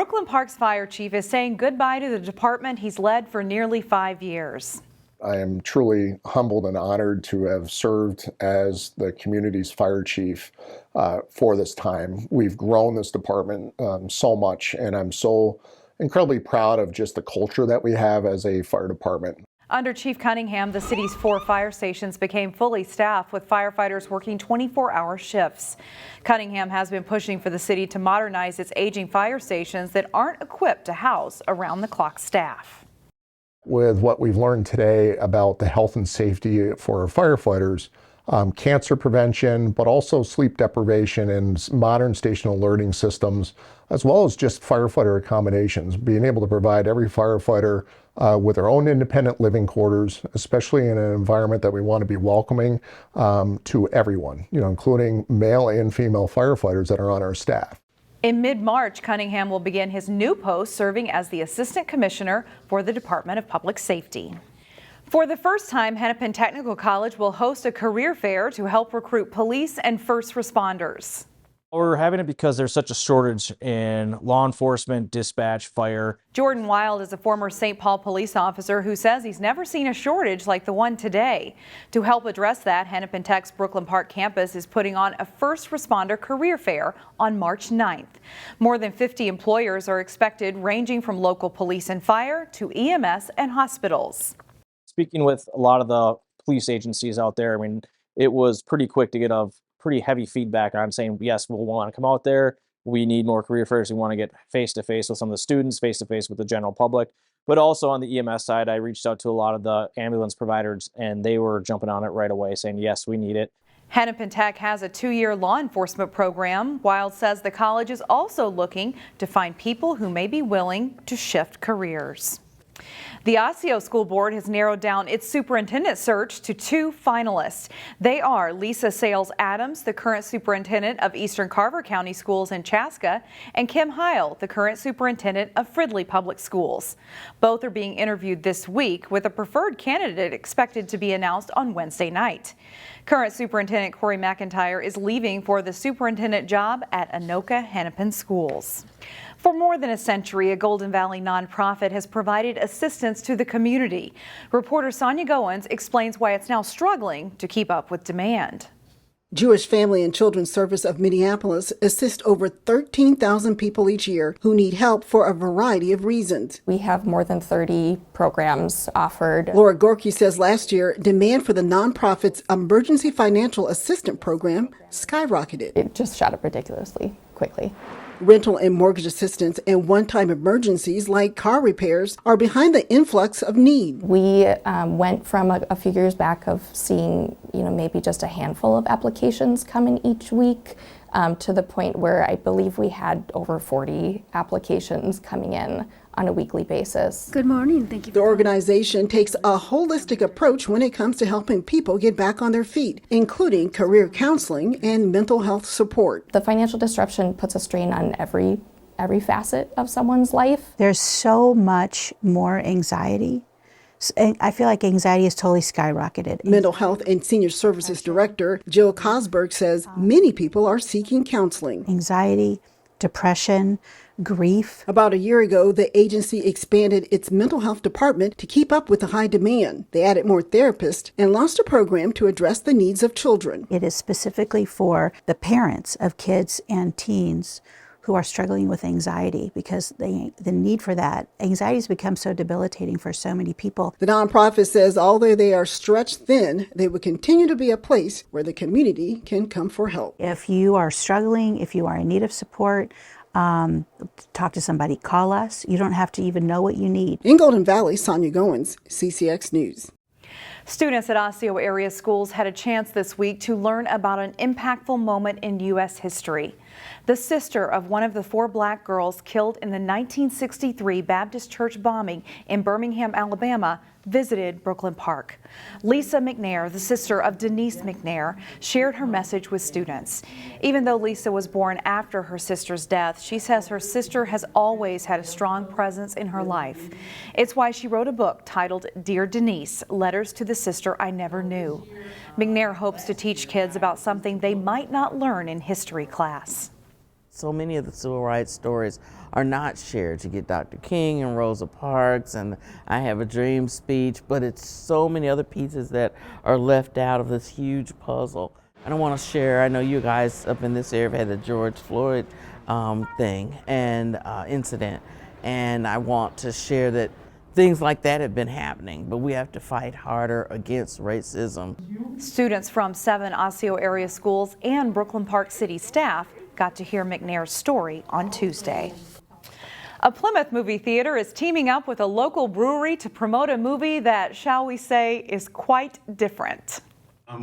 Brooklyn Park's fire chief is saying goodbye to the department he's led for nearly 5 years. I am truly humbled and honored to have served as the community's fire chief for this time. We've grown this department so much, and I'm so incredibly proud of just the culture that we have as a fire department. Under Chief Cunningham, the city's 4 fire stations became fully staffed with firefighters working 24-hour shifts. Cunningham has been pushing for the city to modernize its aging fire stations that aren't equipped to house around-the-clock staff. With what we've learned today about the health and safety for our firefighters, cancer prevention, but also sleep deprivation and modern station alerting systems, as well as just firefighter accommodations, being able to provide every firefighter with their own independent living quarters, especially in an environment that we want to be welcoming to everyone, including male and female firefighters that are on our staff. In mid-March, Cunningham will begin his new post serving as the Assistant Commissioner for the Department of Public Safety. For the first time, Hennepin Technical College will host a career fair to help recruit police and first responders. We're having it because there's such a shortage in law enforcement, dispatch, fire. Jordan Wild is a former St. Paul police officer who says he's never seen a shortage like the one today. To help address that, Hennepin Tech's Brooklyn Park campus is putting on a first responder career fair on March 9th. More than 50 employers are expected, ranging from local police and fire to EMS and hospitals. Speaking with a lot of the police agencies out there, I mean, it was pretty quick to get a pretty heavy feedback on saying, yes, we'll want to come out there. We need more career fairs. We want to get face-to-face with some of the students, face-to-face with the general public. But also on the EMS side, I reached out to a lot of the ambulance providers, and they were jumping on it right away, saying, yes, we need it. Hennepin Tech has a 2-year law enforcement program. Wild says the college is also looking to find people who may be willing to shift careers. The Osseo School Board has narrowed down its superintendent search to 2 finalists. They are Lisa Sales Adams, the current superintendent of Eastern Carver County Schools in Chaska, and Kim Heil, the current superintendent of Fridley Public Schools. Both are being interviewed this week, with a preferred candidate expected to be announced on Wednesday night. Current Superintendent Corey McIntyre is leaving for the superintendent job at Anoka Hennepin Schools. For more than a century, a Golden Valley nonprofit has provided assistance to the community. Reporter Sonia Goins explains why it's now struggling to keep up with demand. Jewish Family and Children's Service of Minneapolis assists over 13,000 people each year who need help for a variety of reasons. We have more than 30 programs offered. Laura Gorky says last year, demand for the nonprofit's Emergency Financial Assistance Program skyrocketed. It just shot up ridiculously quickly. Rental and mortgage assistance and one-time emergencies like car repairs are behind the influx of need. We went from a few years back of seeing, maybe just a handful of applications coming each week to the point where I believe we had over 40 applications coming in on a weekly basis. Good morning. Thank you. The organization takes a holistic approach when it comes to helping people get back on their feet, including career counseling and mental health support. The financial disruption puts a strain on every facet of someone's life. There's so much more anxiety. I feel like anxiety has totally skyrocketed. Mental Health and Senior Services Director Jill Cosberg says many people are seeking counseling. Anxiety, depression, grief. About a year ago, the agency expanded its mental health department to keep up with the high demand. They added more therapists and launched a program to address the needs of children. It is specifically for the parents of kids and teens who are struggling with anxiety, because the need for that. Anxiety has become so debilitating for so many people. The nonprofit says although they are stretched thin, they will continue to be a place where the community can come for help. If you are struggling, if you are in need of support, talk to somebody, call us. You don't have to even know what you need. In Golden Valley, Sonia Goins, CCX News. Students at Osseo area schools had a chance this week to learn about an impactful moment in U.S. history. The sister of one of the 4 black girls killed in the 1963 Baptist church bombing in Birmingham, Alabama, visited Brooklyn Park. Lisa McNair, the sister of Denise McNair, shared her message with students. Even though Lisa was born after her sister's death, she says her sister has always had a strong presence in her life. It's why she wrote a book titled Dear Denise, Letters to the Sister I Never Knew. McNair hopes to teach kids about something they might not learn in history class. so many of the civil rights stories are not shared. You get Dr. King and Rosa Parks and I Have a Dream speech, but it's so many other pieces that are left out of this huge puzzle. I don't want to share, I know you guys up in this area have had the George Floyd thing and incident, and I want to share that things like that have been happening, but we have to fight harder against racism. Students from 7 Osseo area schools and Brooklyn Park City staff got to hear McNair's story on Tuesday. A Plymouth movie theater is teaming up with a local brewery to promote a movie that, shall we say, is quite different.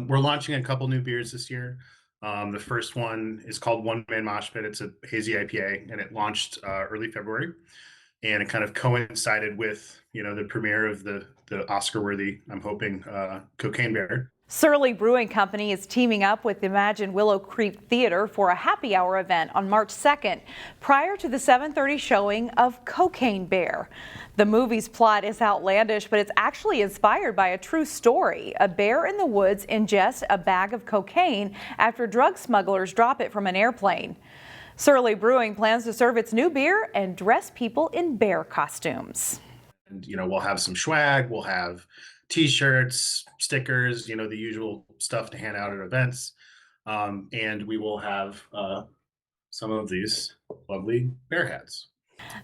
We're launching a couple new beers this year. The first one is called One Man Mosh Pit. It's a hazy IPA, and it launched early February. And it kind of coincided with, the premiere of the Oscar-worthy, I'm hoping, Cocaine Bear. Surly Brewing Company is teaming up with Imagine Willow Creek Theater for a happy hour event on March 2nd, prior to the 7:30 showing of Cocaine Bear. The movie's plot is outlandish, but it's actually inspired by a true story. A bear in the woods ingests a bag of cocaine after drug smugglers drop it from an airplane. Surly Brewing plans to serve its new beer and dress people in bear costumes. And, we'll have some swag, we'll have T-shirts, stickers, the usual stuff to hand out at events. And we will have some of these lovely bear hats.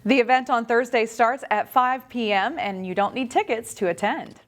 The event on Thursday starts at 5 p.m. and you don't need tickets to attend.